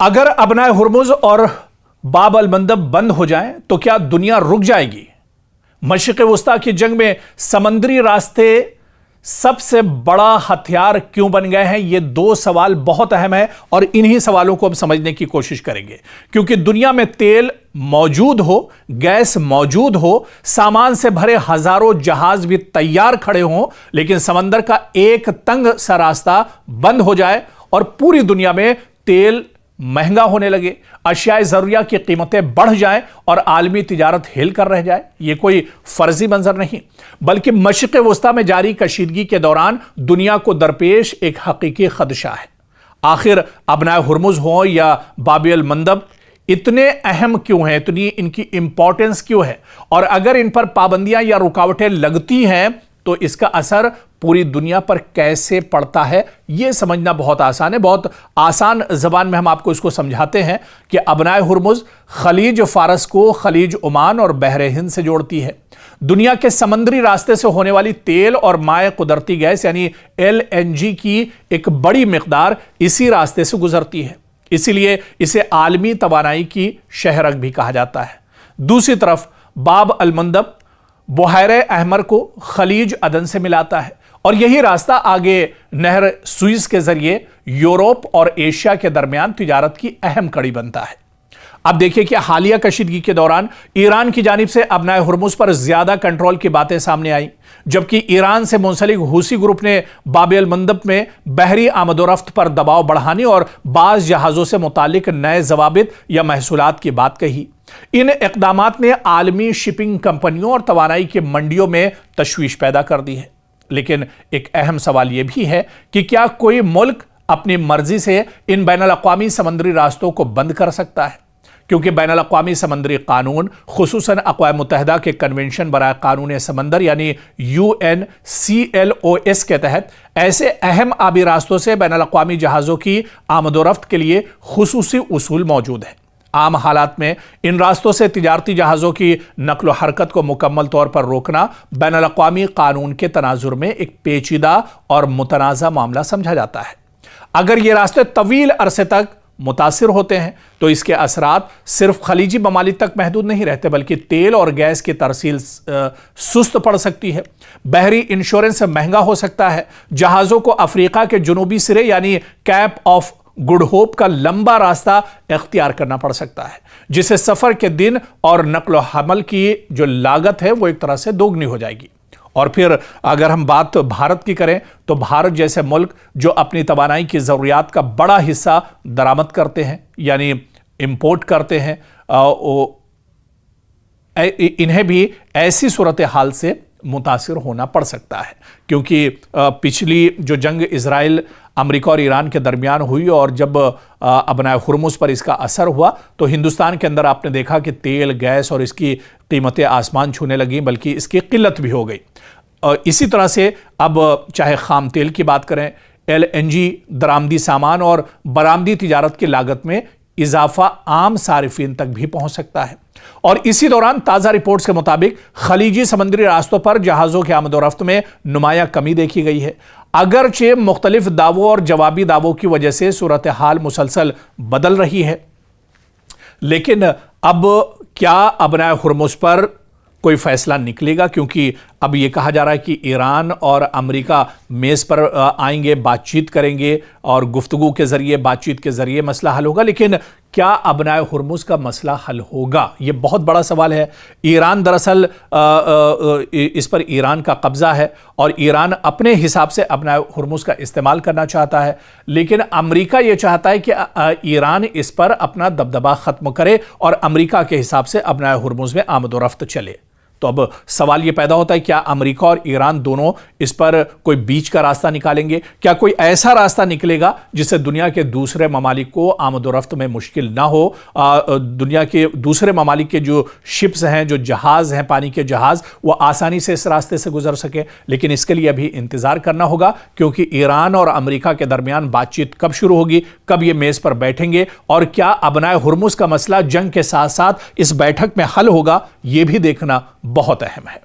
अगर अबनाए हुर्मुज और बाब अल मंदब बंद हो जाएं तो क्या दुनिया रुक जाएगी? मशरिक़ वुस्ता की जंग में समंदरी रास्ते सबसे बड़ा हथियार क्यों बन गए हैं? ये दो सवाल बहुत अहम है और इन्हीं सवालों को हम समझने की कोशिश करेंगे। क्योंकि दुनिया में तेल मौजूद हो, गैस मौजूद हो, सामान से भरे हजारों जहाज भी तैयार खड़े हों, लेकिन समंदर का एक तंग सा रास्ता बंद हो जाए और पूरी दुनिया में तेल महंगा होने लगे, अशियाए जरूरिया की कीमतें बढ़ जाएं और आलमी तिजारत हिल कर रह जाए। यह कोई फर्जी मंजर नहीं, बल्कि मशरिक़ वुस्ता में जारी कशीदगी के दौरान दुनिया को दरपेश एक हकीकी खदशा है। आखिर अबनाए हुर्मुज हो या बाब अल मंदब इतने अहम क्यों हैं, इतनी इनकी इंपॉर्टेंस क्यों है, और अगर इन पर पाबंदियां या रुकावटें लगती हैं तो इसका असर पूरी दुनिया पर कैसे पड़ता है, यह समझना बहुत आसान है। बहुत आसान जबान में हम आपको इसको समझाते हैं कि अबनाए हुर्मुज खलीज फारस को खलीज ओमान और बहरे हिंद से जोड़ती है। दुनिया के समंदरी रास्ते से होने वाली तेल और माए कुदरती गैस यानी LNG की एक बड़ी मिकदार इसी रास्ते से गुजरती है, इसीलिए इसे आलमी तवानाई की शहरक भी कहा जाता है। दूसरी तरफ बाब अल मंदब बुहायरे अहमर को खलीज अदन से मिलाता है और यही रास्ता आगे नहर सुइज के जरिए यूरोप और एशिया के दरमियान तिजारत की अहम कड़ी बनता है। अब देखिए कि हालिया कशीदगी के दौरान ईरान की जानिब से अबनाए हुर्मुज पर ज्यादा कंट्रोल की बातें सामने आई, जबकि ईरान से मुंसलिक हूसी ग्रुप ने बाब अल मंदब में बहरी आमदोरफ्त पर दबाव बढ़ाने और बाज जहाजों से मुतालिक नए जवाबित या महसूलात की बात कही। इन इक़दामात ने आलमी शिपिंग कंपनियों और तवानाई की मंडियों में तशवीश पैदा कर दी है। लेकिन एक अहम सवाल यह भी है कि क्या कोई मुल्क अपनी मर्जी से इन बैनुल अक़वामी समंदरी रास्तों को बंद कर सकता है? क्योंकि बैनुल अक़वामी समंदरी कानून, खुसूसन अक़वाम मुत्तहिदा के कन्वेंशन बराए कानून समंदर यानी UNCLOS के तहत ऐसे अहम आबी रास्तों से बैनुल अक़वामी जहाज़ों की आमदोरफ्त के लिए खुसूसी उसूल मौजूद हैं। आम हालात में इन रास्तों से तिजारती जहाज़ों की नकलो हरकत को मुकम्मल तौर पर रोकना बैनुल अक़वामी कानून के तनाजुर में एक पेचीदा और मुतनाज़ा मामला समझा जाता है। अगर ये रास्ते तवील अरसे तक मुतासिर होते हैं तो इसके असरात सिर्फ खलीजी ममालिक तक महदूद नहीं रहते, बल्कि तेल और गैस की तरसील सुस्त पड़ सकती है, बहरी इंश्योरेंस महंगा हो सकता है, जहाज़ों को अफ्रीका के जुनूबी सिरे यानी कैप ऑफ गुड होप का लंबा रास्ता इख्तियार करना पड़ सकता है, जिससे सफर के दिन और नकलो हमल की जो लागत है वो एक तरह से दोगुनी हो जाएगी। और फिर अगर हम बात भारत की करें तो भारत जैसे मुल्क जो अपनी तवानाई की ज़रूरियात का बड़ा हिस्सा दरामद करते हैं यानी इंपोर्ट करते हैं, इन्हें भी ऐसी सूरत हाल से मुतासिर होना पड़ सकता है। क्योंकि पिछली जो जंग इजराइल, अमेरिका और ईरान के दरमियान हुई और जब अबनाए हुर्मुज पर इसका असर हुआ तो हिंदुस्तान के अंदर आपने देखा कि तेल, गैस और इसकी कीमतें आसमान छूने लगीं, बल्कि इसकी किल्लत भी हो गई। इसी तरह से अब चाहे खाम तेल की बात करें, LNG दरामदी सामान और बरामदी तिजारत की लागत में इजाफा आम सारिफीन तक भी पहुंच सकता है। और इसी दौरान ताज़ा रिपोर्ट्स के मुताबिक खलीजी समंदरी रास्तों पर जहाज़ों के आमदोरफ्त में नुमाया कमी देखी गई है। अगरचे मुख्तलिफ दावों और जवाबी दावों की वजह से सूरत हाल मुसलसल बदल रही है, लेकिन अब क्या अबनाए हुर्मुज पर कोई फैसला निकलेगा? क्योंकि अब यह कहा जा रहा है कि ईरान और अमेरिका मेज़ पर आएंगे, बातचीत करेंगे और गुफ्तगू के ज़रिए, बातचीत के ज़रिए मसला हल होगा। लेकिन क्या अबनाए हुर्मुज का मसला हल होगा? यह बहुत बड़ा सवाल है। ईरान दरअसल इस पर ईरान का कब्ज़ा है और ईरान अपने हिसाब से अबनाए हुर्मुज का इस्तेमाल करना चाहता है, लेकिन अमेरिका यह चाहता है कि ईरान इस पर अपना दबदबा ख़त्म करे और अमेरिका के हिसाब से अबनाए हुर्मुज में आमदोरफ्त चले। तो अब सवाल यह पैदा होता है, क्या अमेरिका और ईरान दोनों इस पर कोई बीच का रास्ता निकालेंगे? क्या कोई ऐसा रास्ता निकलेगा जिससे दुनिया के दूसरे ममालिक को आमदोरफ्त में मुश्किल ना हो? दुनिया के दूसरे ममालिक के जो शिप्स हैं, जो जहाज़ हैं, पानी के जहाज़, वो आसानी से इस रास्ते से गुजर सके। लेकिन इसके लिए अभी इंतज़ार करना होगा, क्योंकि ईरान और अमेरिका के दरमियान बातचीत कब शुरू होगी, कब ये मेज़ पर बैठेंगे और क्या अबनाए हुर्मुज का मसला जंग के साथ साथ इस बैठक में हल होगा, ये भी देखना बहुत अहम है।